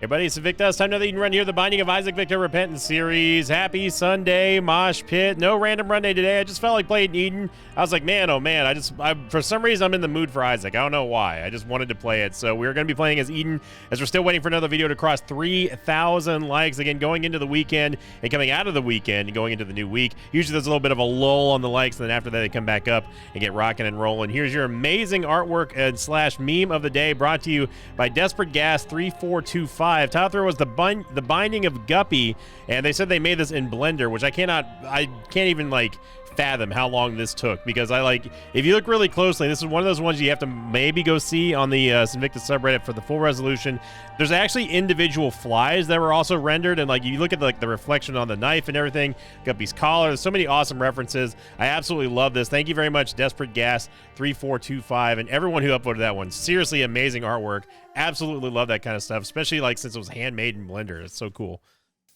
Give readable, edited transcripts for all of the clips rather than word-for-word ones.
Hey, buddy, it's Victus. Time another Eden Run here, the Binding of Isaac Victor Repentance series. Happy Sunday, Mosh Pit. No random run day today. I just felt like playing Eden. I was like, man, oh man, for some reason, I'm in the mood for Isaac. I don't know why. I just wanted to play it. So we're going to be playing as Eden as we're still waiting for another video to cross 3,000 likes. Again, going into the weekend and coming out of the weekend and going into the new week. Usually there's a little bit of a lull on the likes, and then after that, they come back up and get rocking and rolling. Here's your amazing artwork and slash meme of the day, brought to you by Desperate Gas 3425. Title throw was the Binding of Guppy, and they said they made this in Blender, which I can't even like fathom how long this took, because if you look really closely, this is one of those ones you have to maybe go see on the Sinvictus subreddit for the full resolution. There's actually individual flies that were also rendered, and like you look at the reflection on the knife and everything, Guppy's collar. There's so many awesome references. I absolutely love this. Thank you very much, Desperate Gas 3425, and everyone who uploaded that one. Seriously amazing artwork. Absolutely love that kind of stuff, especially like since it was handmade in Blender. It's so cool.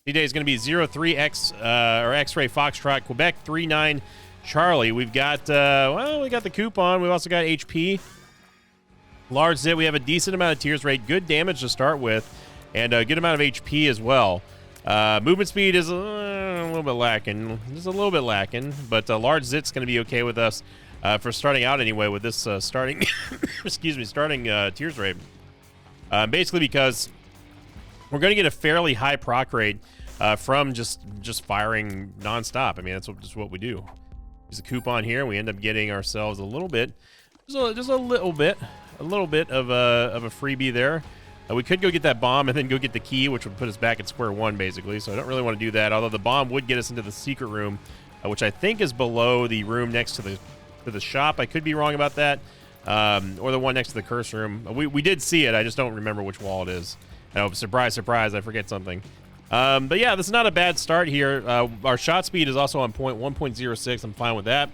Today is going to be 03X or X-Ray Foxtrot Quebec 39 Charlie. We've got we got the coupon. We've also got HP. Large Zit. We have a decent amount of tears rate, good damage to start with, and a good amount of HP as well. Movement speed is a little bit lacking, but Large Zit's going to be okay with us for starting out anyway with this starting starting tears rate. Basically because we're going to get a fairly high proc rate from just firing nonstop. I mean, that's just what we do. Use a coupon here. We end up getting ourselves a little bit, just a little bit of a freebie there. We could go get that bomb and then go get the key, which would put us back at square one, basically. So I don't really want to do that. Although the bomb would get us into the secret room, which I think is below the room next to the shop. I could be wrong about that, or the one next to the curse room. We did see it. I just don't remember which wall it is. Oh, surprise, surprise, I forget something. But yeah, this is not a bad start here. Our shot speed is also on point 1.06. I'm fine with that.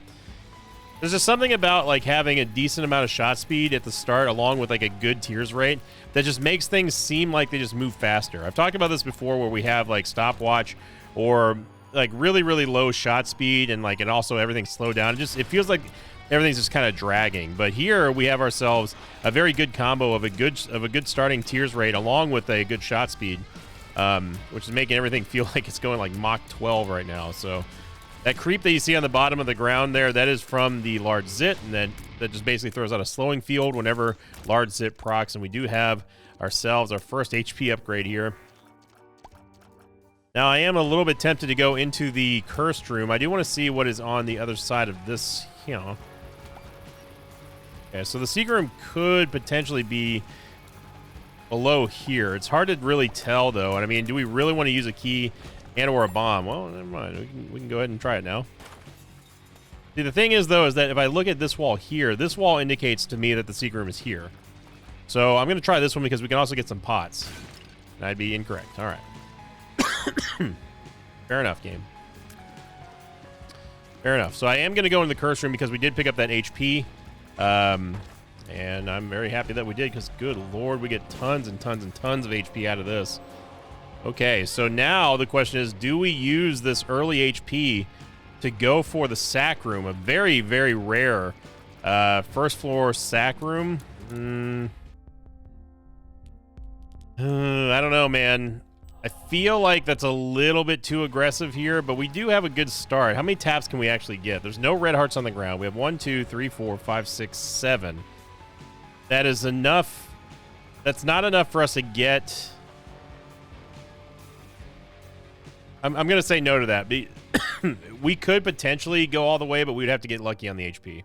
There's just something about like having a decent amount of shot speed at the start along with like a good tears rate that just makes things seem like they just move faster. I've talked about this before where we have like stopwatch or like really, really low shot speed and also everything's slowed down. It feels like everything's just kind of dragging. But here we have ourselves a very good combo of a good starting tears rate along with a good shot speed, which is making everything feel like it's going like Mach 12 right now. So that creep that you see on the bottom of the ground there, that is from the Large Zit, and then that just basically throws out a slowing field whenever Large Zit procs. And we do have ourselves our first HP upgrade here. Now I am a little bit tempted to go into the cursed room. I do want to see what is on the other side of this, Okay, so the secret room could potentially be below here. It's hard to really tell, though. And I mean, do we really want to use a key and or a bomb? Well, never mind. We can go ahead and try it now. See, the thing is, though, is that if I look at this wall here, this wall indicates to me that the secret room is here. So I'm going to try this one because we can also get some pots. And I'd be incorrect. All right. Fair enough, game. Fair enough. So I am going to go in the curse room because we did pick up that HP. And I'm very happy that we did because, good lord, we get tons and tons and tons of HP out of this. Okay, so now the question is, do we use this early HP to go for the sack room? A very, very rare first floor sack room. I don't know, man. I feel like that's a little bit too aggressive here, but we do have a good start. How many taps can we actually get? There's no red hearts on the ground. We have 1, 2, 3, 4, 5, 6, 7. That is enough. That's not enough for us to get. I'm going to say no to that. We could potentially go all the way, but we'd have to get lucky on the HP.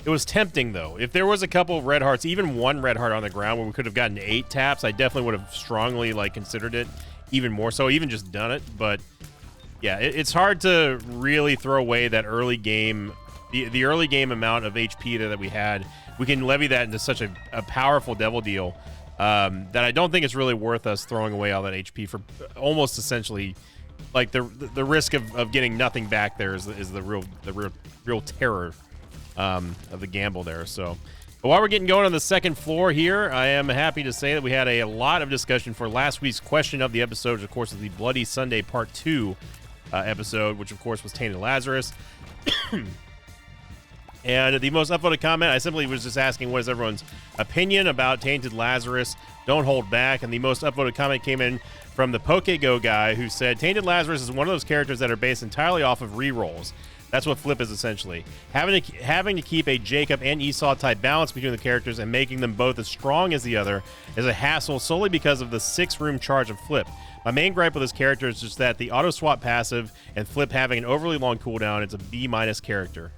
It was tempting, though. If there was a couple of red hearts, even one red heart on the ground where we could have gotten 8 taps, I definitely would have strongly considered it even more so, even just done it. But yeah, it's hard to really throw away that early game, the early game amount of HP that we had. We can levy that into such a powerful devil deal that I don't think it's really worth us throwing away all that HP for almost essentially like the risk of getting nothing back there is the real terror of the gamble there. So, but while we're getting going on the second floor here, I am happy to say that we had a lot of discussion for last week's question of the episode, which of course is the Bloody Sunday Part 2. episode, which of course was Tainted Lazarus. And the most upvoted comment, I simply was just asking what is everyone's opinion about Tainted Lazarus. Don't hold back. And the most upvoted comment came in from the PokeGo guy, who said, Tainted Lazarus is one of those characters that are based entirely off of rerolls. That's what Flip is essentially. Having to keep a Jacob and Esau type balance between the characters and making them both as strong as the other is a hassle solely because of the 6-room charge of Flip. My main gripe with this character is just that the auto swap passive and Flip having an overly long cooldown, it's a B- character.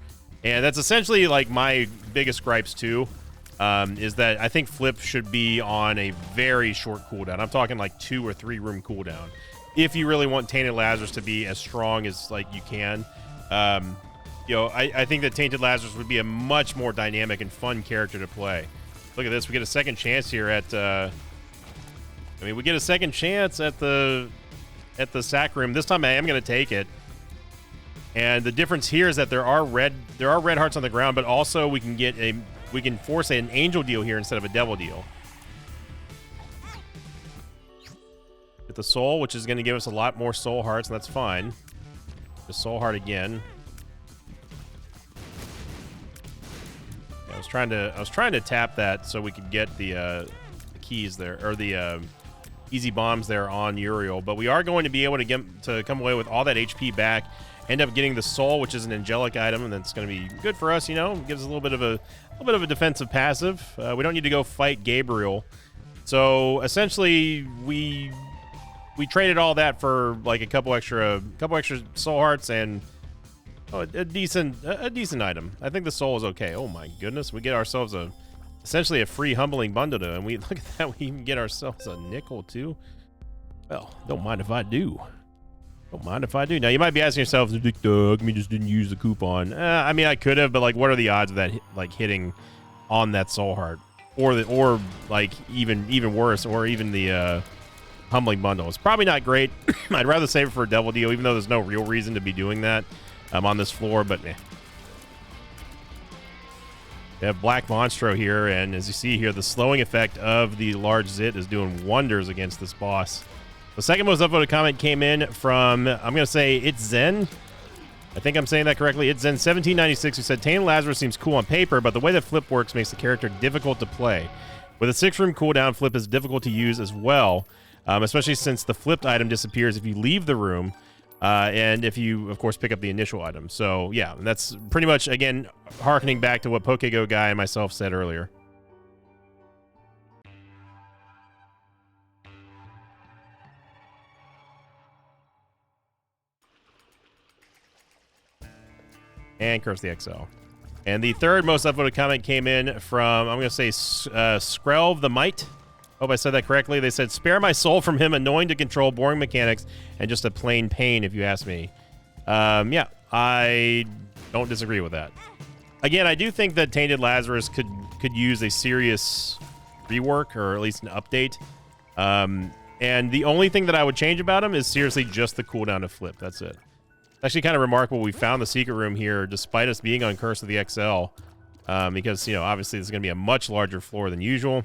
And that's essentially like my biggest gripes too, is that I think Flip should be on a very short cooldown. I'm talking like 2 or 3 room cooldown. If you really want Tainted Lazarus to be as strong as like you can. I think that Tainted Lazarus would be a much more dynamic and fun character to play. Look at this. We get a second chance here at, we get a second chance at the sack room. This time I am going to take it. And the difference here is that there are red hearts on the ground, but also we can force an angel deal here instead of a devil deal. Get the soul, which is going to give us a lot more soul hearts, and that's fine. The soul heart again. Yeah, I was trying to tap that so we could get the keys there, or the easy bombs there on Uriel, but we are going to be able to come away with all that HP back. End up getting the soul, which is an angelic item, and that's going to be good for us. You know, it gives us a little bit of a defensive passive. We don't need to go fight Gabriel, so essentially we traded all that for like a couple extra soul hearts and a decent item. I think the soul is okay. Oh my goodness, we get ourselves essentially a free humbling bundle, and we look at that. We even get ourselves a nickel too. Well, don't mind if I do. Don't mind if I do. Now, you might be asking yourself, Dick Doug, me just didn't use the coupon. I mean, I could have, but like, what are the odds of that like hitting on that soul heart, or like even worse, or even the humbling bundle? It's probably not great. I'd rather save it for a devil deal, even though there's no real reason to be doing that on this floor. But we have Black Monstro here, and as you see here, the slowing effect of the large Zit is doing wonders against this boss. The second most upvoted comment came in from, I'm going to say It's Zen. I think I'm saying that correctly. It's Zen 1796, who said, Tainted Lazarus seems cool on paper, but the way that Flip works makes the character difficult to play. With a 6-room cooldown, Flip is difficult to use as well, especially since the flipped item disappears if you leave the room, and if you, of course, pick up the initial item. So, yeah, that's pretty much, again, harkening back to what PokeGo Guy and myself said earlier. And Curse the XL. And the third most upvoted comment came in from, I'm going to say, Skrelv the Might. Hope I said that correctly. They said, spare my soul from him, annoying to control, boring mechanics, and just a plain pain, if you ask me. Yeah, I don't disagree with that. Again, I do think that Tainted Lazarus could use a serious rework, or at least an update. And the only thing that I would change about him is seriously just the cooldown of Flip. That's it. It's actually kind of remarkable we found the secret room here despite us being on Curse of the XL, because, you know, obviously this is going to be a much larger floor than usual.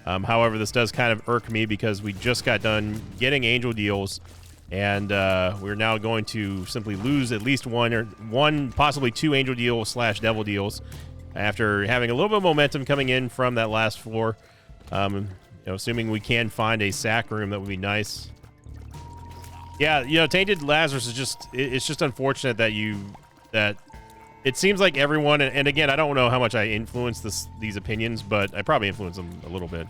However, this does kind of irk me because we just got done getting angel deals, and we're now going to simply lose at least one, possibly 2 angel deals / devil deals after having a little bit of momentum coming in from that last floor. You know, assuming we can find a sack room, that would be nice. Yeah, you know, Tainted Lazarus is just, it's just unfortunate that it seems like everyone, and again, I don't know how much I influence these opinions, but I probably influence them a little bit.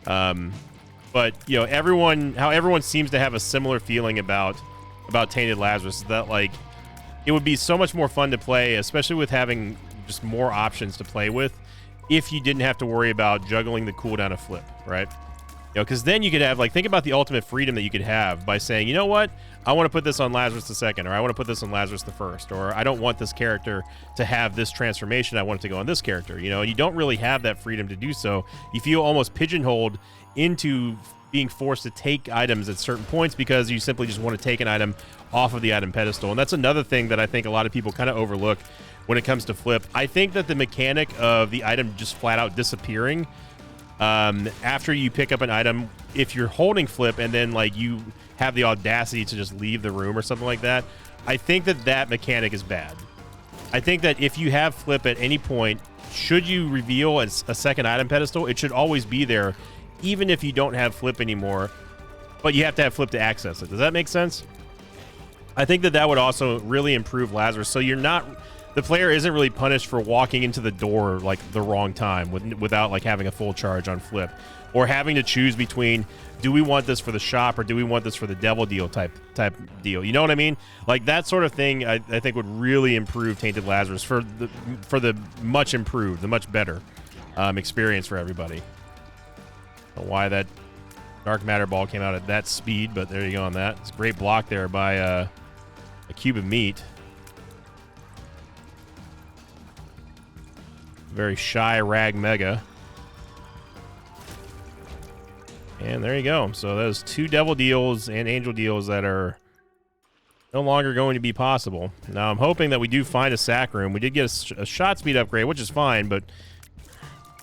But, you know, everyone seems to have a similar feeling about Tainted Lazarus, is that, like, it would be so much more fun to play, especially with having just more options to play with, if you didn't have to worry about juggling the cooldown of Flip, right? You know, because then you could have, like, think about the ultimate freedom that you could have by saying, you know what, I want to put this on Lazarus the second, or I want to put this on Lazarus the first, or I don't want this character to have this transformation, I want it to go on this character, you know, and you don't really have that freedom to do so. You feel almost pigeonholed into being forced to take items at certain points because you simply just want to take an item off of the item pedestal. And that's another thing that I think a lot of people kind of overlook when it comes to Flip. I think that the mechanic of the item just flat out disappearing after you pick up an item, if you're holding Flip and then, like, you have the audacity to just leave the room or something like that. I think that mechanic is bad. I think that if you have flip at any point, should you reveal a second item pedestal, it should always be there, even if you don't have flip anymore, but you have to have flip to access it. Does that make sense? I think that would also really improve Lazarus. So the player isn't really punished for walking into the door like the wrong time without like having a full charge on flip, or having to choose between, do we want this for the shop or do we want this for the devil deal type deal? You know what I mean? Like that sort of thing, I think would really improve Tainted Lazarus for the much improved, the much better experience for everybody. I don't know why that Dark Matter ball came out at that speed, but there you go on that. It's a great block there by a cube of meat. Very shy Rag Mega. And there you go. So those 2 devil deals and angel deals that are no longer going to be possible. Now I'm hoping that we do find a sack room. We did get a shot speed upgrade, which is fine, but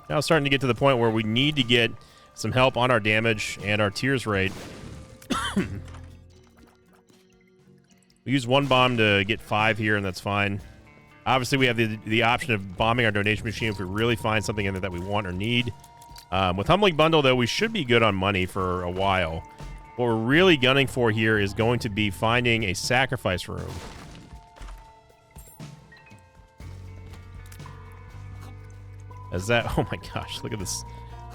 now it's starting to get to the point where we need to get some help on our damage and our tears rate. We use 1 bomb to get 5 here, and that's fine. Obviously, we have the option of bombing our donation machine if we really find something in there that we want or need. With Humbling Bundle, though, we should be good on money for a while. What we're really gunning for here is going to be finding a sacrifice room. Oh my gosh, look at this.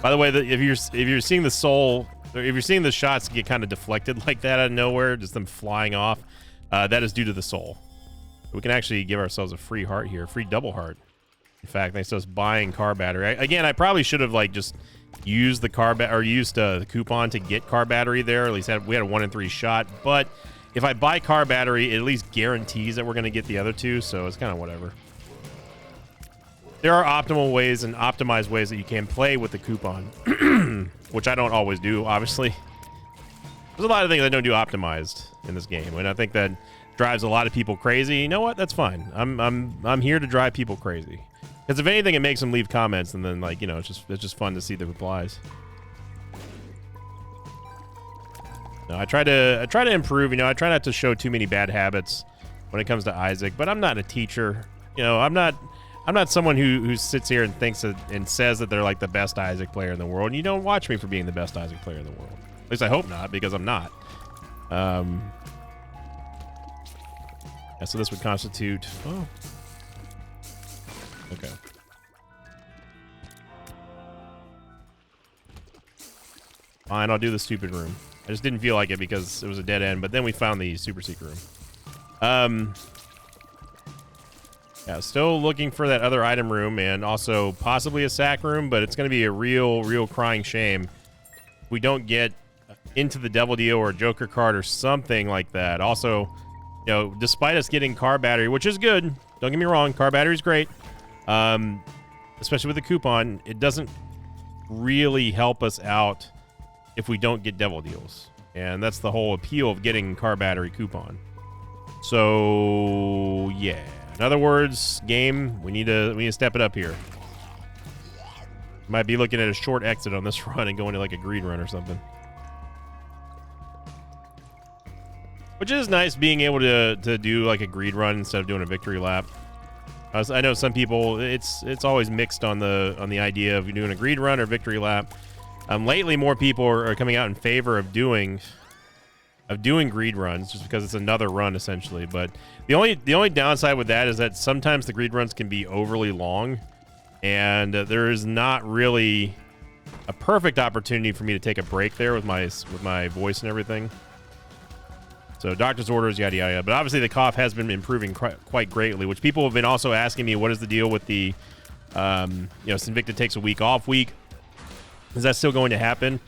By the way, if you're seeing the soul, or if you're seeing the shots get kind of deflected like that out of nowhere, just them flying off, that is due to the soul. We can actually give ourselves a free heart here, free double heart. In fact, thanks to us buying car battery. Again, I probably should have like just used the used the coupon to get car battery there. At least we had a 1 in 3 shot. But if I buy car battery, it at least guarantees that we're going to get the other 2. So it's kind of whatever. There are optimal ways and optimized ways that you can play with the coupon, which I don't always do, obviously. There's a lot of things I don't do optimized in this game, and I think that drives a lot of people crazy. You know what? That's fine. I'm here to drive people crazy. Because if anything, it makes them leave comments, and then like, you know, it's just fun to see the replies. No, I try to improve. You know, I try not to show too many bad habits when it comes to Isaac. But I'm not a teacher. You know, I'm not someone who sits here and thinks and says that they're like the best Isaac player in the world. And you don't watch me for being the best Isaac player in the world. At least I hope not, because I'm not. Yeah, so this would constitute. Oh. Okay. Fine, I'll do the stupid room. I just didn't feel like it because it was a dead end, but then we found the super secret room. Yeah, still looking for that other item room and also possibly a sack room, but it's going to be a real crying shame if we don't get into the devil deal or a Joker card or something like that. Also, you know, despite us getting car battery, which is good, don't get me wrong, car battery is great. Especially with the coupon, it doesn't really help us out if we don't get devil deals, and that's the whole appeal of getting car battery coupon. So yeah, in other words, game, we need to step it up here. Might be looking at a short exit on this run and going to like a greed run or something, which is nice, being able to do like a greed run instead of doing a victory lap. I know some people, it's always mixed on the idea of doing a greed run or victory lap. Lately, more people are coming out in favor of doing greed runs, just because it's another run essentially. But the only downside with that is that sometimes the greed runs can be overly long, and there is not really a perfect opportunity for me to take a break there with my voice and everything. So doctor's orders, yada yada. But obviously the cough has been improving quite greatly, which people have been also asking me, what is the deal with the, Sinvicta takes a week off week? Is that still going to happen?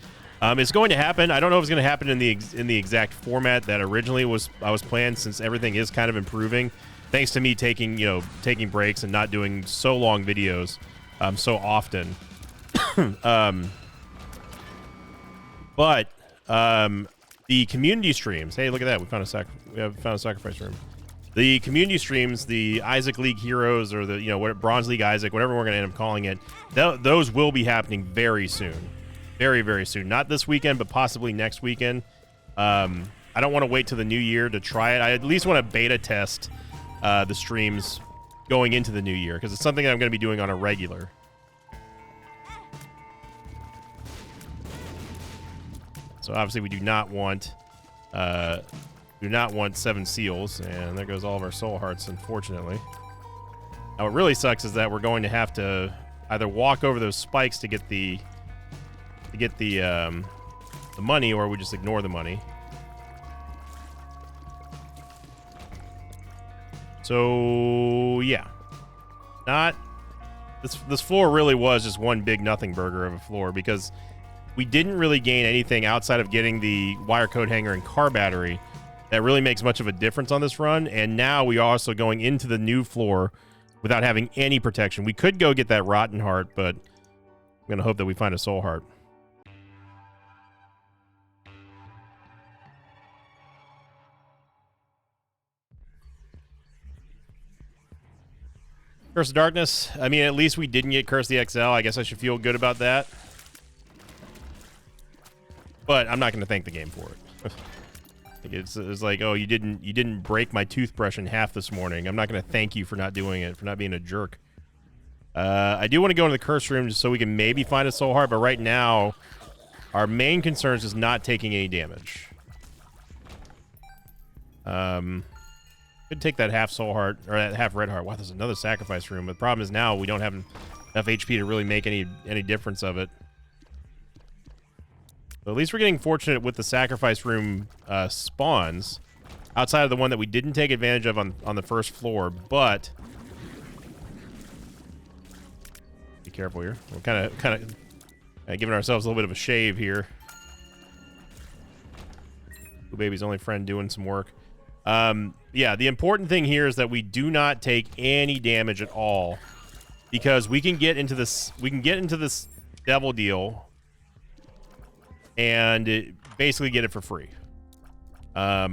It's going to happen. I don't know if it's going to happen in the exact format that originally I was planned, since everything is kind of improving, thanks to me taking breaks and not doing so long videos so often. But the community streams. Hey, look at that! We found a sacrifice room. The community streams, the Isaac League Heroes, or the Bronze League Isaac, whatever we're going to end up calling it, those will be happening very soon, very soon. Not this weekend, but possibly next weekend. I don't want to wait till the new year to try it. I at least want to beta test the streams going into the new year, because it's something that I'm going to be doing on a regular. So obviously we do not want 7 seals, and there goes all of our soul hearts, unfortunately. Now what really sucks is that we're going to have to either walk over those spikes to get the money, or we just ignore the money. So yeah, this floor really was just one big nothing burger of a floor, because we didn't really gain anything outside of getting the wire coat hanger and car battery that really makes much of a difference on this run. And now we are also going into the new floor without having any protection. We could go get that rotten heart, but I'm gonna hope that we find a soul heart. Curse of Darkness. I mean, at least we didn't get Curse the XL. I guess I should feel good about that. But I'm not going to thank the game for it. It's like, oh, you didn't break my toothbrush in half this morning. I'm not going to thank you for not doing it, for not being a jerk. I do want to go into the curse room just so we can maybe find a soul heart, but right now, our main concern is just not taking any damage. Could take that half soul heart, or that half red heart. Wow, there's another sacrifice room. But the problem is now we don't have enough HP to really make any difference of it. So at least we're getting fortunate with the sacrifice room spawns, outside of the one that we didn't take advantage of on the first floor. But be careful here. We're kind of giving ourselves a little bit of a shave here. Blue Baby's only friend doing some work. Yeah, the important thing here is that we do not take any damage at all, because we can get into this devil deal and basically get it for free. Yeah,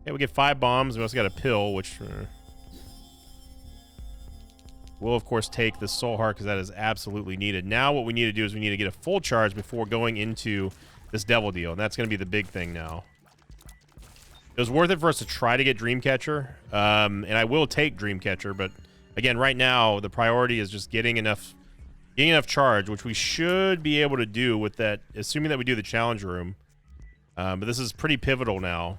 we get 5 bombs. We also got a pill, which we'll of course take the soul heart, because that is absolutely needed. Now what we need to do is we need to get a full charge before going into this devil deal, and that's going to be the big thing now. It was worth it for us to try to get Dreamcatcher, and I will take Dreamcatcher, but again, right now the priority is just getting enough charge, which we should be able to do with that, assuming that we do the challenge room. But this is pretty pivotal now.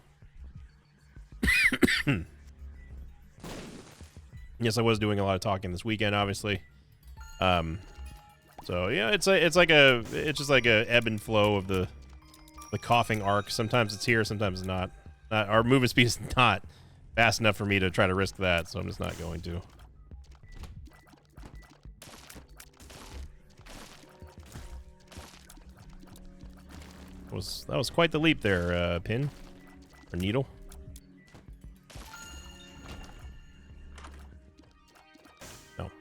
Yes, I was doing a lot of talking this weekend, obviously. So yeah, it's just like a ebb and flow of the coughing arc. Sometimes it's here, sometimes it's not. Our movement speed is not fast enough for me to try to risk that, so I'm just not going to. That was quite the leap there, Pin. Or Needle. No.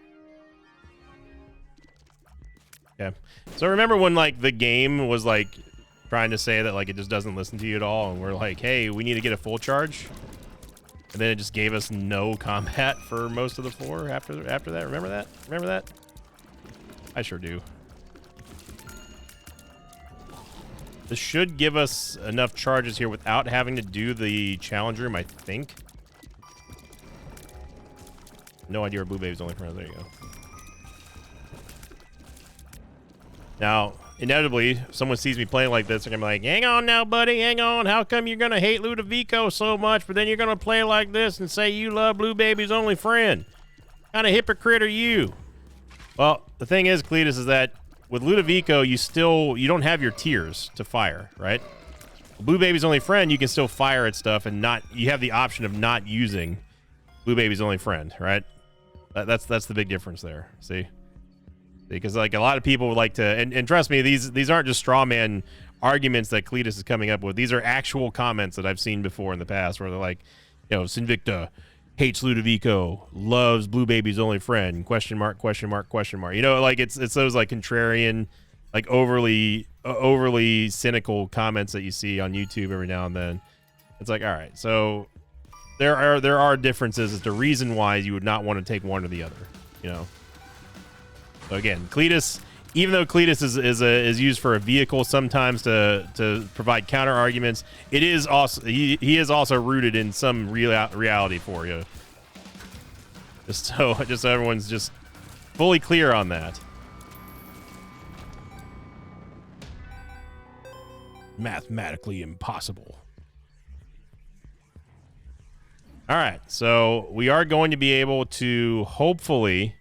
Yeah. So remember when, like, the game was, like, trying to say that, like, it just doesn't listen to you at all, and we're like, hey, we need to get a full charge, and then it just gave us no combat for most of the floor after that. Remember that? I sure do. This should give us enough charges here without having to do the challenge room, I think. No idea where Blue Baby's only friend. There you go. Now, inevitably, someone sees me playing like this, and I'm like, hang on now, buddy, hang on. How come you're going to hate Ludovico so much, but then you're going to play like this and say you love Blue Baby's only friend? What kind of hypocrite are you? Well, the thing is, Cletus, is that with Ludovico, you don't have your tiers to fire, right? Blue Baby's only friend, you can still fire at stuff, and you have the option of not using Blue Baby's only friend, right? That's the big difference there. See? Because, like, a lot of people would like to, and trust me, these aren't just straw man arguments that Cletus is coming up with. These are actual comments that I've seen before in the past, where they're like, you know, Sinvicta hates Ludovico, loves Blue Baby's only friend, question mark, question mark, question mark. You know, like, it's those, like, contrarian, like, overly cynical comments that you see on YouTube every now and then. It's like, all right, so there are differences as to reason why you would not want to take one or the other, you know. So again, Cletus even though Cletus is used for a vehicle sometimes to provide counter arguments, it is also he is also rooted in some reality for you. Just so everyone's just fully clear on that. Mathematically impossible. All right, so we are going to be able to hopefully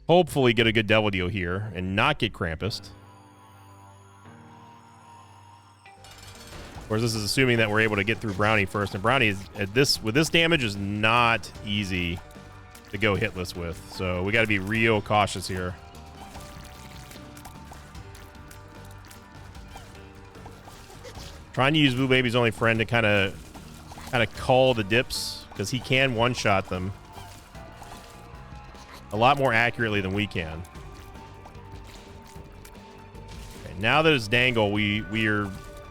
get a good devil deal here and not get Krampus. Of course, this is assuming that we're able to get through Brownie first, and Brownie is, with this damage is not easy to go hitless with, so we got to be real cautious here. Trying to use Blue Baby's only friend to kind of call the dips, because he can one-shot them a lot more accurately than we can. Okay, now that it's Dangle, we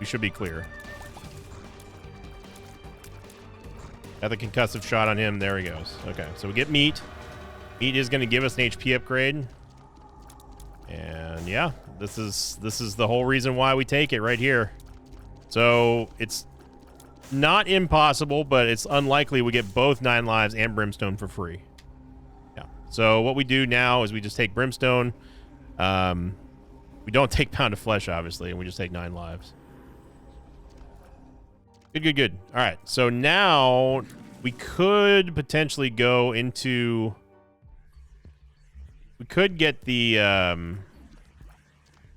should be clear. Got the concussive shot on him. There he goes. Okay, so we get Meat. Meat is going to give us an HP upgrade. And yeah, this is the whole reason why we take it right here. So it's not impossible, but it's unlikely we get both 9 lives and Brimstone for free. Yeah. So what we do now is we just take Brimstone. We don't take Pound of Flesh, obviously, and we just take 9 lives. Good. All right. So now we could potentially go into... We could get the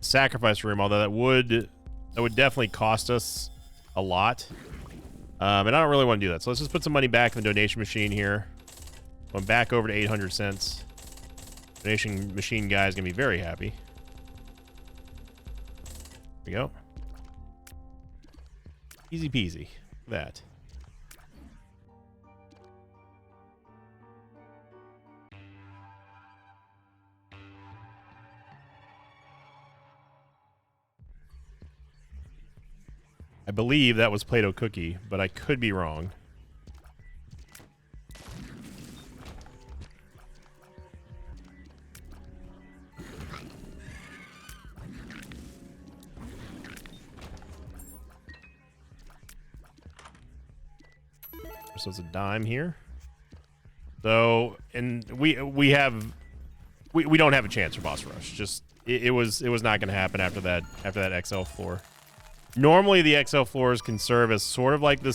sacrifice room, although that would definitely cost us a lot. And I don't really want to do that. So let's just put some money back in the donation machine here. Going back over to 800 cents. Donation machine guy is going to be very happy. There we go. Easy peasy. That. I believe that was Play-Doh Cookie, but I could be wrong. So it's a dime here. So, and we don't have a chance for boss rush. Just it was not going to happen after that XL floor. Normally, the XL floors can serve as sort of like a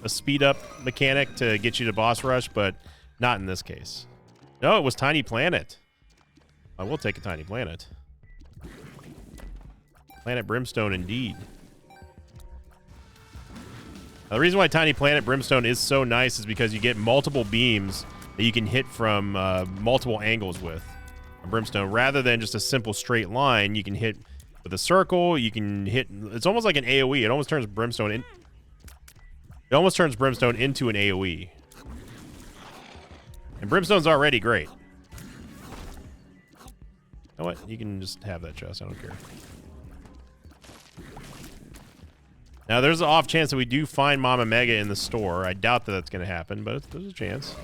speed up mechanic to get you to boss rush, but not in this case. No, it was Tiny Planet. I will take a Tiny Planet. Planet Brimstone, indeed. Now, the reason why Tiny Planet Brimstone is so nice is because you get multiple beams that you can hit from multiple angles with a Brimstone. Rather than just a simple straight line, you can hit with a circle. You can hit. It's almost like an AoE. It almost turns Brimstone in. It almost turns Brimstone into an AoE. And Brimstone's already great. You know what? You can just have that chest. I don't care. Now, there's an off chance that we do find Mama Mega in the store. I doubt that that's going to happen, but there's a chance.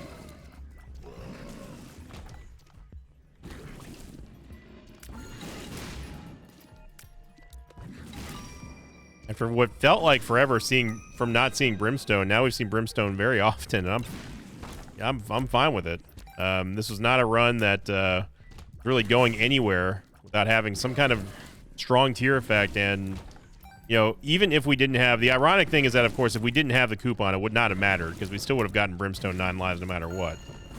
And for what felt like forever from not seeing Brimstone, now we've seen Brimstone very often. And I'm fine with it. This was not a run that really going anywhere without having some kind of strong tier effect. And you know, even if we didn't have... The ironic thing is that, of course, if we didn't have the coupon, it would not have mattered, because we still would have gotten Brimstone 9 lives no matter what.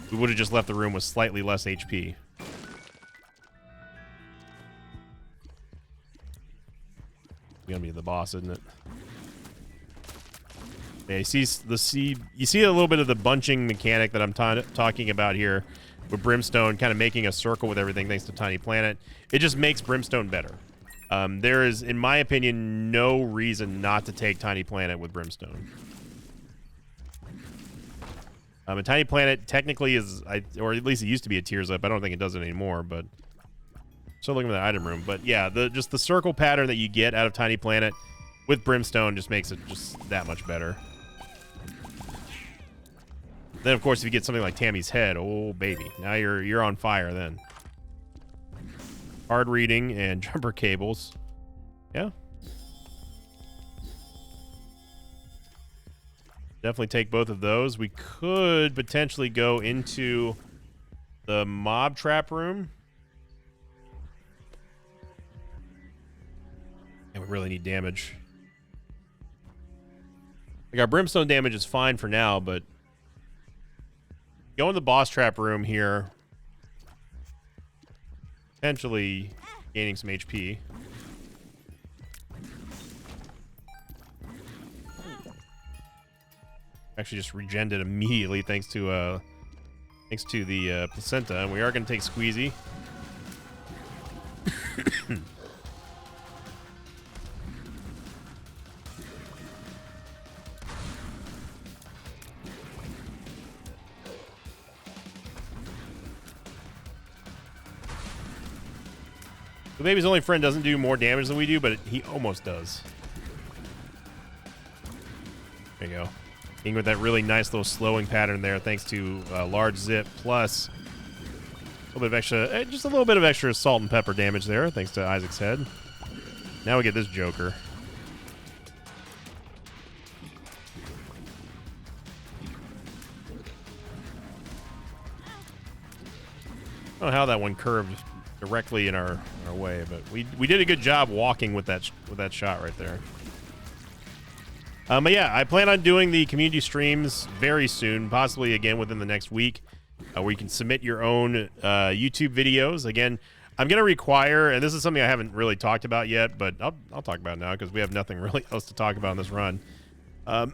We would have just left the room with slightly less HP. It's gonna be the boss, isn't it? Yeah, you see a little bit of the bunching mechanic that I'm talking about here, with Brimstone kind of making a circle with everything thanks to Tiny Planet. It just makes Brimstone better. There is, in my opinion, no reason not to take Tiny Planet with Brimstone. A Tiny Planet technically is, or at least it used to be a Tears Up. I don't think it does it anymore, but still looking at the item room. But yeah, just the circle pattern that you get out of Tiny Planet with Brimstone just makes it just that much better. Then, of course, if you get something like Tammy's Head, oh baby, now you're on fire then. Hard reading and jumper cables. Yeah. Definitely take both of those. We could potentially go into the mob trap room. And we really need damage. Like, our brimstone damage is fine for now, but go in the boss trap room here. Potentially gaining some HP. Actually just regened it immediately thanks to the placenta, and we are going to take Squeezy. The baby's only friend doesn't do more damage than we do, but he almost does. There you go. Being with that really nice little slowing pattern there, thanks to large zip plus a little bit of extra, just a little bit of extra salt and pepper damage there, thanks to Isaac's head. Now we get this Joker. I don't know how that one curved directly in our way, but we did a good job walking with that shot right there. But yeah, I plan on doing the community streams very soon, possibly again within the next week, where you can submit your own YouTube videos. Again, I'm going to require, and this is something I haven't really talked about yet, but I'll talk about it now because we have nothing really else to talk about in this run. The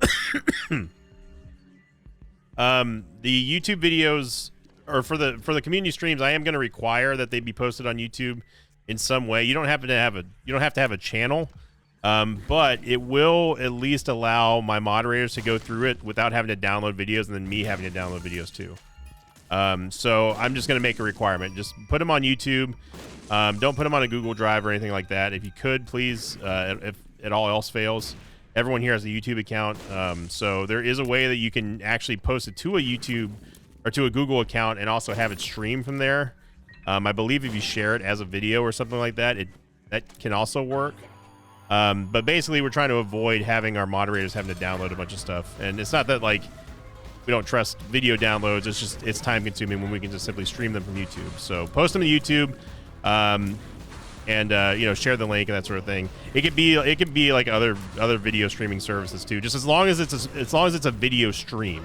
YouTube videos, or for the community streams, I am going to require that they be posted on YouTube in some way. You don't have to have a channel. But it will at least allow my moderators to go through it without having to download videos and then me having to download videos too. So I'm just going to make a requirement. Just put them on YouTube. Don't put them on a Google Drive or anything like that. If you could, please, if it all else fails, everyone here has a YouTube account. So there is a way that you can actually post it to a YouTube or to a Google account and also have it stream from there. I believe if you share it as a video or something like that, that can also work. But basically, we're trying to avoid having our moderators having to download a bunch of stuff. And it's not that, like, we don't trust video downloads. It's just, it's time-consuming when we can just simply stream them from YouTube. So post them to YouTube, and you know, share the link and that sort of thing. It could be like other video streaming services too. Just as long as it's a video stream.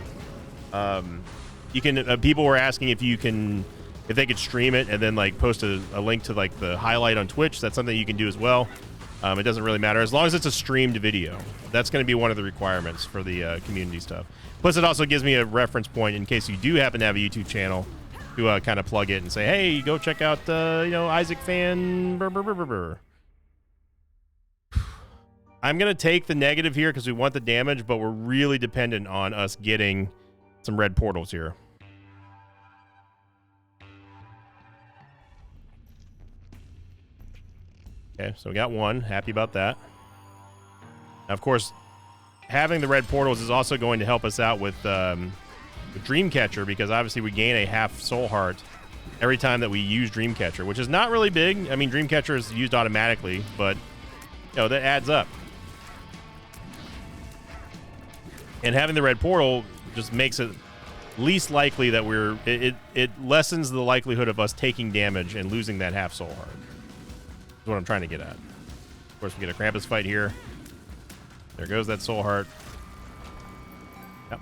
You can. People were asking if they could stream it and then like post a link to like the highlight on Twitch. That's something you can do as well. It doesn't really matter as long as it's a streamed video. That's going to be one of the requirements for the community stuff. Plus, it also gives me a reference point in case you do happen to have a YouTube channel to kind of plug it and say, "Hey, go check out you know, Isaac fan." Brr, brr, brr, brr, brr. I'm going to take the negative here because we want the damage, but we're really dependent on us getting some red portals here. Okay, so we got one. Happy about that. Now, of course, having the red portals is also going to help us out with Dreamcatcher, because obviously we gain a half soul heart every time that we use Dreamcatcher, which is not really big. I mean, Dreamcatcher is used automatically, but you know, that adds up. And having the red portal just makes it least likely that it lessens the likelihood of us taking damage and losing that half soul heart. That's what I'm trying to get at. Of course, we get a Krampus fight here. There goes that soul heart. Yep.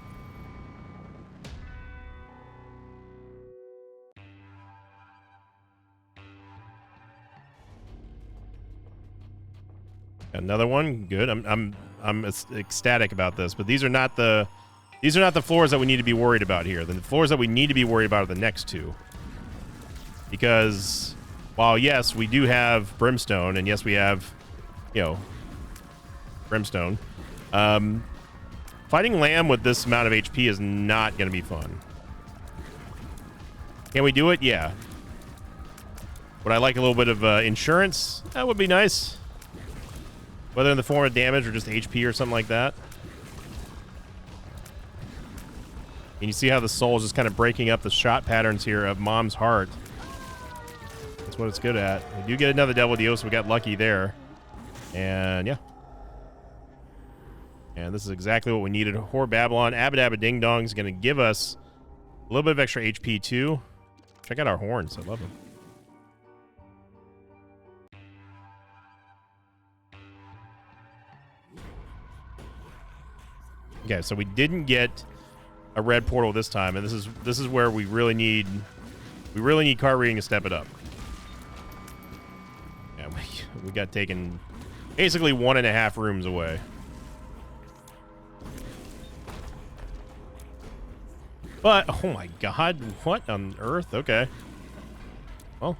Another one. Good. I'm ecstatic about this, but these are not the floors that we need to be worried about here. The floors that we need to be worried about are the next two. Because while yes, we do have Brimstone, and yes, we have, you know, Brimstone, fighting Lamb with this amount of HP is not going to be fun. Can we do it? Yeah. Would I like a little bit of insurance? That would be nice. Whether in the form of damage or just HP or something like that. And you see how the soul is just kind of breaking up the shot patterns here of Mom's heart. That's what it's good at. We do get another Devil Deal, so we got lucky there. And yeah. And this is exactly what we needed. Whore Babylon. Abba Dabba Ding Dong is going to give us a little bit of extra HP too. Check out our horns. I love them. Okay, so we didn't get a red portal this time, and this is where we really need card reading to step it up. Yeah, we got taken basically 1.5 rooms away. But oh my god, what on earth? Okay. Well,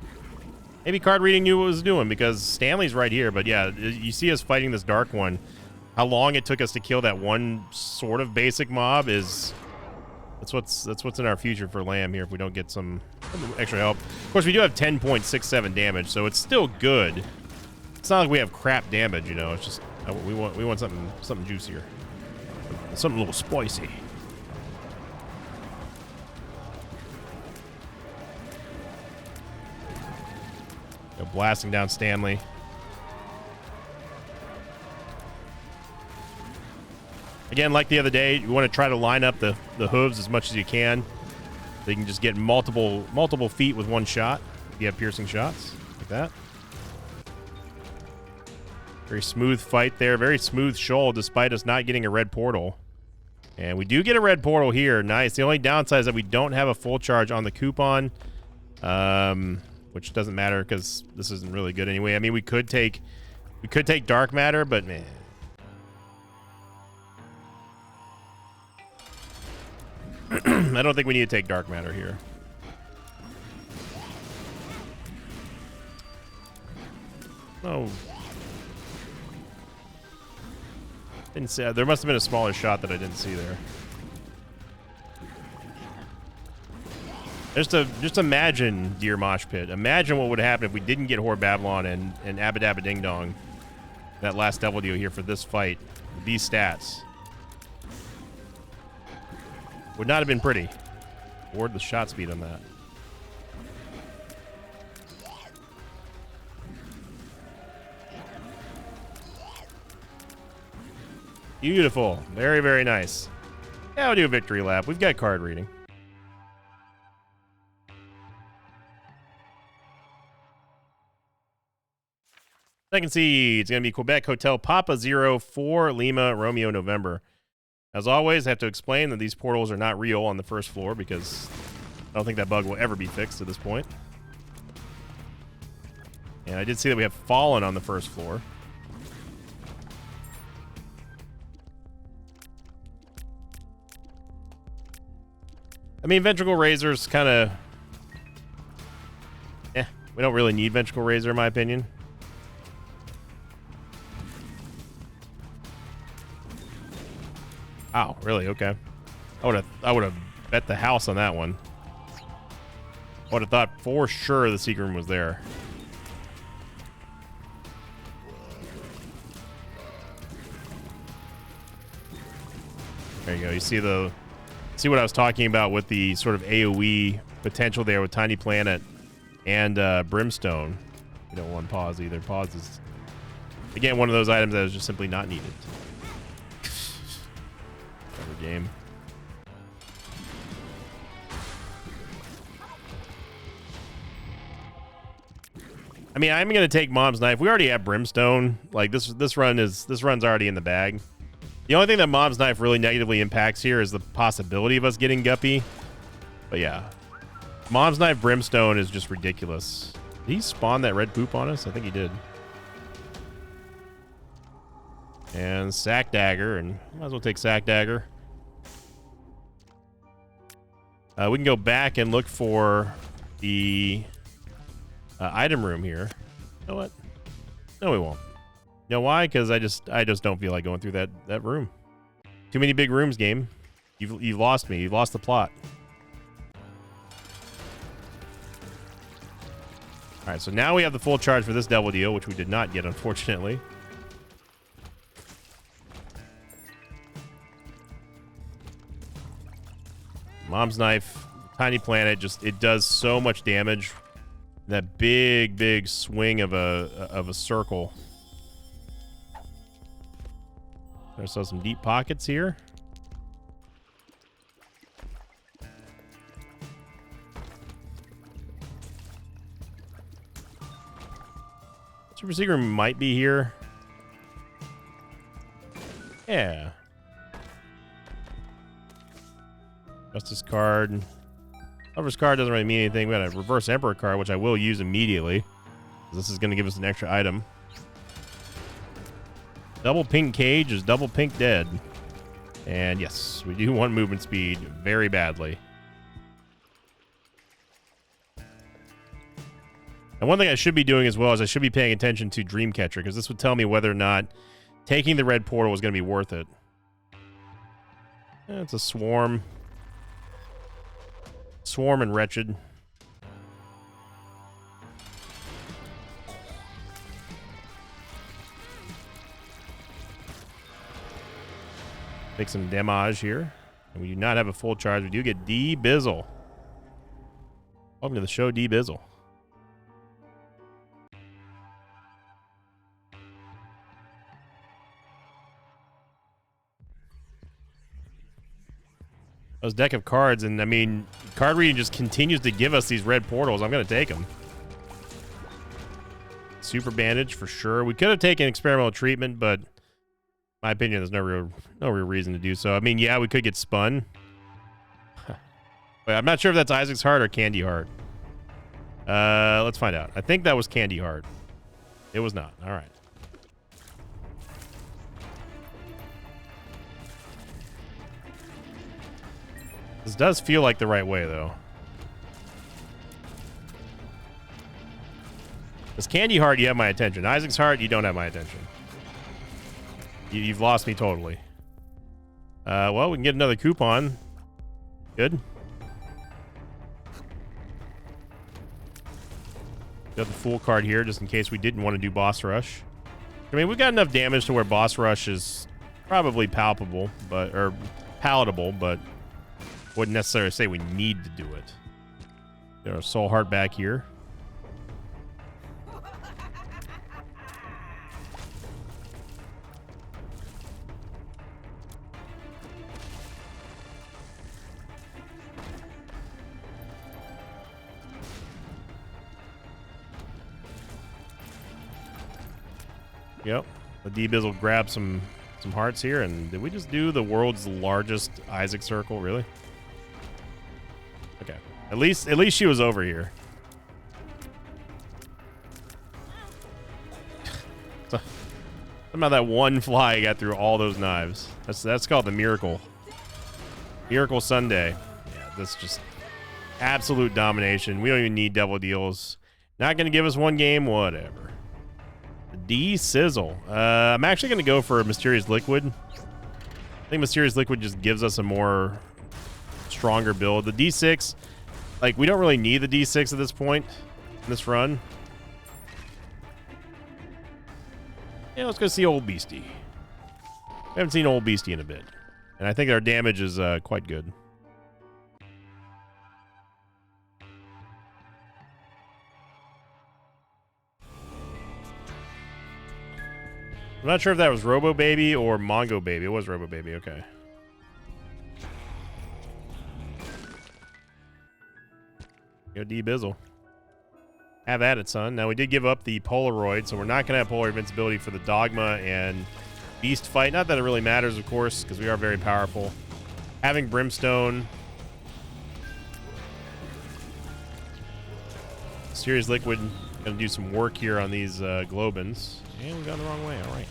maybe card reading knew what it was doing because Stanley's right here. But yeah, you see us fighting this dark one. How long it took us to kill that one sort of basic mob is that's what's in our future for Lamb here if we don't get some extra help. Of course, we do have 10.67 damage, so it's still good. It's not like we have crap damage, you know. It's just we want something juicier, something a little spicy. Go blasting down Stanley. Again, like the other day, you want to try to line up the hooves as much as you can. So you can just get multiple feet with one shot. If you have piercing shots like that. Very smooth fight there. Very smooth shoal despite us not getting a red portal. And we do get a red portal here. Nice. The only downside is that we don't have a full charge on the coupon. Which doesn't matter because this isn't really good anyway. I mean, we could take dark matter, but man. I don't think we need to take dark matter here. Oh. Didn't see. There must have been a smaller shot that I didn't see there. Just imagine, dear Mosh Pit. Imagine what would happen if we didn't get Whore Babylon and Abba Dabba Ding Dong. That last Devil Deal here for this fight. These stats. Would not have been pretty. Or the shot speed on that. Beautiful. Very, very nice. Yeah, we'll do a victory lap. We've got card reading. Second seed. It's going to be Quebec Hotel Papa 04 Lima Romeo November. As always, I have to explain that these portals are not real on the first floor because I don't think that bug will ever be fixed at this point. And I did see that we have Fallen on the first floor. I mean, Ventricle Razor's kind of... we don't really need Ventricle Razor in my opinion. Oh, really? Okay. I would have bet the house on that one. I would have thought for sure the secret room was there. There you go. You see what I was talking about with the sort of AoE potential there with Tiny Planet and Brimstone. You don't want pause either. Pause is, again, one of those items that is just simply not needed. Game. I mean, I'm gonna take Mom's Knife. We already have Brimstone. Like this run's already in the bag. The only thing that Mom's Knife really negatively impacts here is the possibility of us getting Guppy. But yeah, Mom's Knife Brimstone is just ridiculous. Did he spawn that red poop on us? I think he did. And Sack Dagger, and might as well take Sack Dagger. We can go back and look for the item room here. You know what? No, we won't. You know why? Because I just don't feel like going through that room. Too many big rooms, game. You've lost me. You've lost the plot. All right, so now we have the full charge for this Devil Deal, which we did not get, unfortunately. Mom's Knife, Tiny Planet, just it does so much damage That big swing of a circle. There's some deep pockets here. Super Secret might be here. Yeah. Justice card. Lover's card doesn't really mean anything. We got a Reverse Emperor card, which I will use immediately. This is going to give us an extra item. Double pink cage is double pink dead. And yes, we do want movement speed very badly. And one thing I should be doing as well is I should be paying attention to Dreamcatcher, because this would tell me whether or not taking the red portal is going to be worth it. It's a swarm. Swarm and Wretched. Take some damage here. And we do not have a full charge. We do get D Bizzle. Welcome to the show, D Bizzle. Those deck of cards, and I mean, card reading just continues to give us these red portals. I'm going to take them. Super Bandage for sure. We could have taken Experimental Treatment, but in my opinion, there's no real reason to do so. I mean, yeah, we could get spun. But I'm not sure if that's Isaac's Heart or Candy Heart. Let's find out. I think that was Candy Heart. It was not. All right. This does feel like the right way, though. This Candy Heart, you have my attention. Isaac's Heart, you don't have my attention. You've lost me totally. Well, we can get another coupon. Good. Got the Fool card here, just in case we didn't want to do Boss Rush. I mean, we got enough damage to where Boss Rush is probably palpable, or palatable, but wouldn't necessarily say we need to do it. Get our Soul Heart back here. Yep. The D-Biz will grab some hearts here, and did we just do the world's largest Isaac circle, really? Okay. At least she was over here. Somehow that one fly got through all those knives. That's called the miracle. Miracle Sunday. Yeah, that's just absolute domination. We don't even need double deals. Not going to give us one game, whatever. D Sizzle. I'm actually going to go for Mysterious Liquid. I think Mysterious Liquid just gives us a more stronger build. The D6, like, we don't really need the D6 at this point in this run. Yeah, let's go see Old Beastie. We haven't seen Old Beastie in a bit. And I think our damage is quite good. I'm not sure if that was Robo Baby or Mongo Baby. It was Robo Baby, okay. Go D-Bizzle. Have at it, son. Now, we did give up the Polaroid, so we're not going to have Polar Invincibility for the Dogma and Beast fight. Not that it really matters, of course, because we are very powerful. Having Brimstone. Mysterious Liquid. Going to do some work here on these Globins. And we got the wrong way. All right.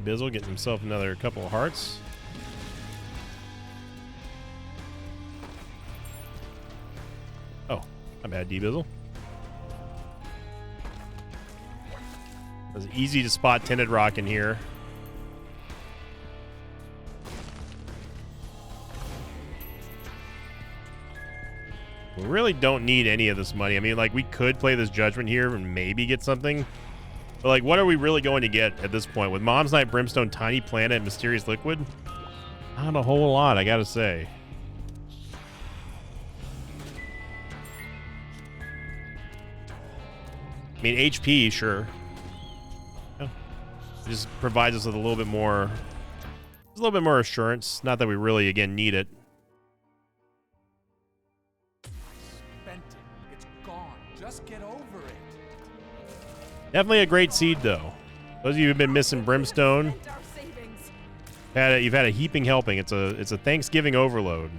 Bizzle getting himself another couple of hearts. Oh, my bad, D-Bizzle. It was easy to spot Tinted Rock in here. We really don't need any of this money. I mean, like, we could play this Judgment here and maybe get something. But, like, what are we really going to get at this point? With Mom's Knife, Brimstone, Tiny Planet, Mysterious Liquid? Not a whole lot, I gotta say. I mean, HP, sure. Yeah. It just provides us with a little bit more assurance. Not that we really, again, need it. Spent it. It's gone. Just get over it. Definitely a great seed, though. Those of you who've been missing Brimstone, you've had a heaping helping. It's a Thanksgiving overload.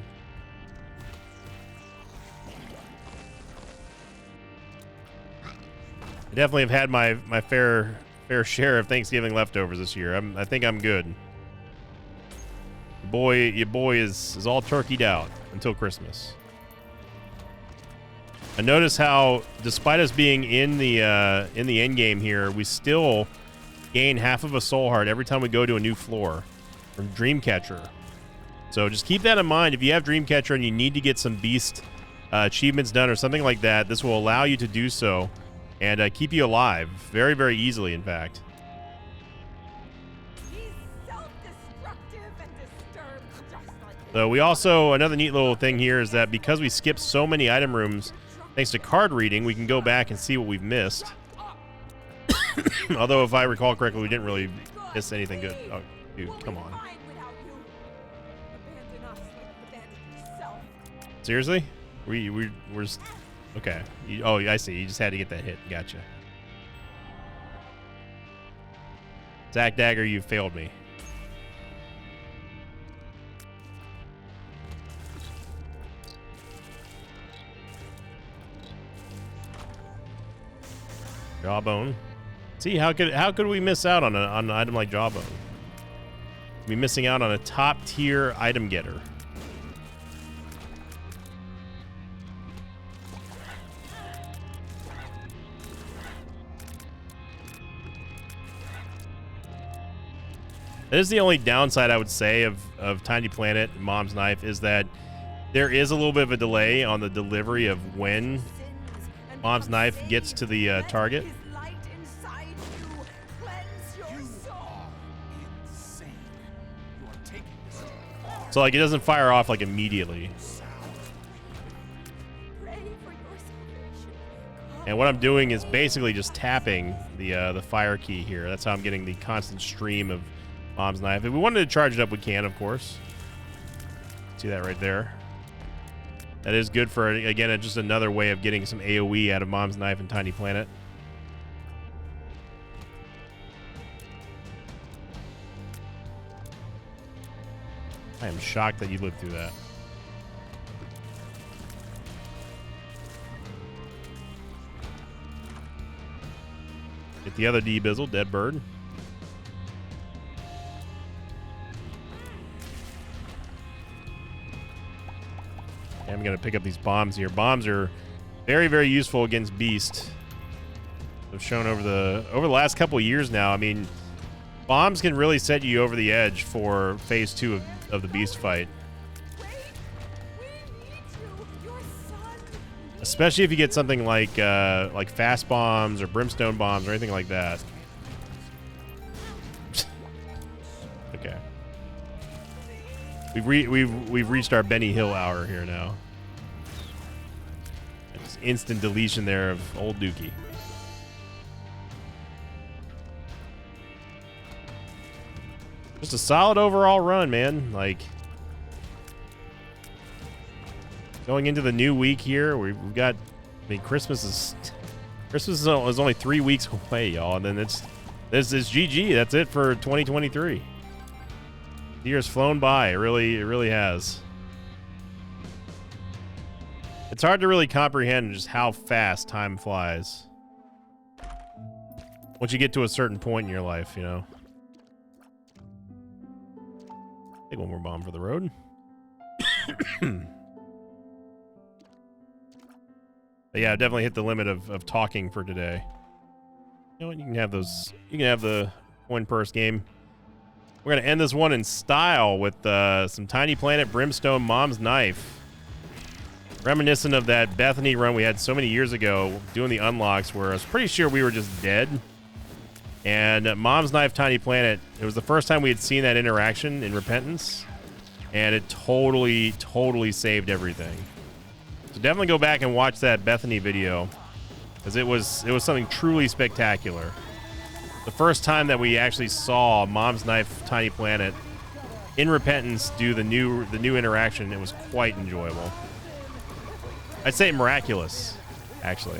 I definitely have had my fair share of Thanksgiving leftovers this year. I think I'm good. Your boy is all turkeyed out until Christmas. And notice how, despite us being in the end game here, we still gain half of a soul heart every time we go to a new floor from Dreamcatcher. So just keep that in mind. If you have Dreamcatcher and you need to get some beast achievements done or something like that, this will allow you to do so and keep you alive very, very easily, in fact. So we also, another neat little thing here is that because we skipped so many item rooms, thanks to card reading, we can go back and see what we've missed. Although, if I recall correctly, we didn't really miss anything good. Oh, dude, come on. Seriously? We're just... Okay. Oh, I see. You just had to get that hit. Gotcha. Zack Dagger, you failed me. Jawbone. See, how could we miss out on an item like Jawbone? We'd be missing out on a top tier item getter. That is the only downside I would say of Tiny Planet and Mom's Knife, is that there is a little bit of a delay on the delivery of when Mom's Knife gets to the target. So, like, it doesn't fire off, like, immediately. And what I'm doing is basically just tapping the fire key here. That's how I'm getting the constant stream of Mom's Knife. If we wanted to charge it up, we can, of course. See that right there? That is good for, again, just another way of getting some AoE out of Mom's Knife and Tiny Planet. I am shocked that you lived through that. Get the other D-Bizzle, Dead Bird. I'm going to pick up these bombs here. Bombs are very, very useful against Beast. They've shown over the last couple of years now. I mean, bombs can really set you over the edge for phase 2 of the Beast fight. Especially if you get something like fast bombs or brimstone bombs or anything like that. Okay. We've reached our Benny Hill hour here now. Just instant deletion there of old Dookie. Just a solid overall run, man. Like, going into the new week here, we've got, I mean, Christmas is only 3 weeks away, y'all, and then this is GG. That's it for 2023. The year's flown by. It really has. It's hard to really comprehend just how fast time flies once you get to a certain point in your life, you know. Take one more bomb for the road. But yeah, I've definitely hit the limit of talking for today. You know what? You can have those. You can have the coin purse game. We're gonna end this one in style with some Tiny Planet, Brimstone, Mom's Knife. Reminiscent of that Bethany run we had so many years ago doing the unlocks where I was pretty sure we were just dead. And Mom's Knife Tiny Planet, it was the first time we had seen that interaction in Repentance. And it totally saved everything. So definitely go back and watch that Bethany video, because it was something truly spectacular. The first time that we actually saw Mom's Knife Tiny Planet in Repentance do the new interaction, it was quite enjoyable. I'd say miraculous, actually.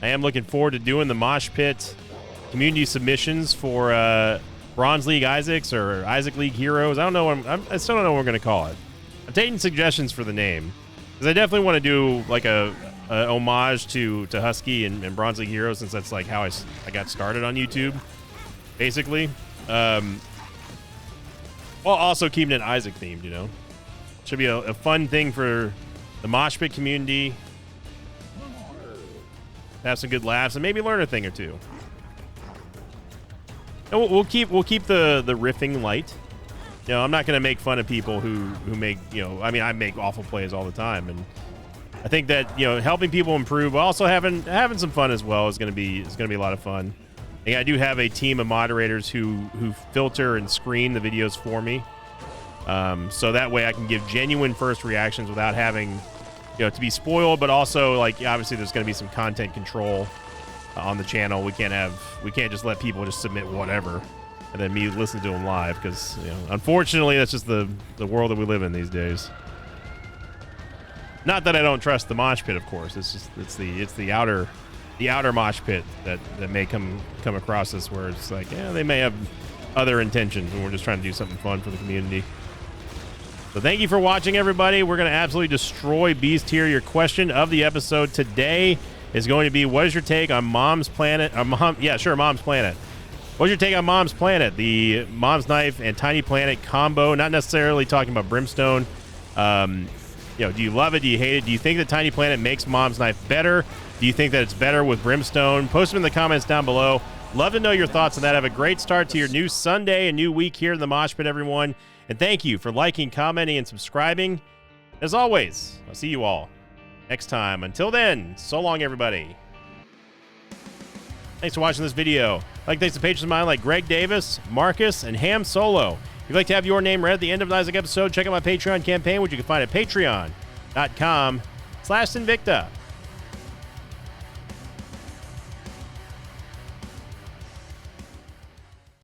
I am looking forward to doing the Mosh Pit community submissions for Bronze League Isaacs or Isaac League Heroes. I don't know. I still don't know what we're going to call it. I'm taking suggestions for the name, because I definitely want to do like a homage to Husky and Bronze League Heroes, since that's like how I got started on YouTube, basically. While also keeping it Isaac themed, you know. Should be a fun thing for the Mosh Pit community. Have some good laughs and maybe learn a thing or two. And we'll keep the riffing light. You know, I'm not going to make fun of people who make, you know, I mean, I make awful plays all the time, and I think that, you know, helping people improve, but also having some fun as well is going to be a lot of fun. And I do have a team of moderators who filter and screen the videos for me, so that way I can give genuine first reactions without having, you know, to be spoiled, but also, like, obviously there's going to be some content control on the channel. We can't just let people just submit whatever and then me listen to them live, because, you know, unfortunately that's just the world that we live in these days. Not that I don't trust the Mosh Pit, of course. It's the outer Mosh Pit that may come across us, where it's like, yeah, they may have other intentions and we're just trying to do something fun for the community. So thank you for watching, everybody. We're going to absolutely destroy Beast here. Your question of the episode today is going to be, what is your take on Mom's Planet? Mom's Planet. What's your take on Mom's Planet? The Mom's Knife and Tiny Planet combo. Not necessarily talking about Brimstone. You know, do you love it? Do you hate it? Do you think that Tiny Planet makes Mom's Knife better? Do you think that it's better with Brimstone? Post them in the comments down below. Love to know your thoughts on that. Have a great start to your new Sunday, a new week here in the Mosh Pit, everyone. And thank you for liking, commenting, and subscribing. As always, I'll see you all next time. Until then, so long, everybody. Thanks for watching this video. Thanks to patrons of mine like Greg Davis, Marcus, and Ham Solo. If you'd like to have your name read at the end of an Isaac episode, check out my Patreon campaign, which you can find at patreon.com/Sinvicta.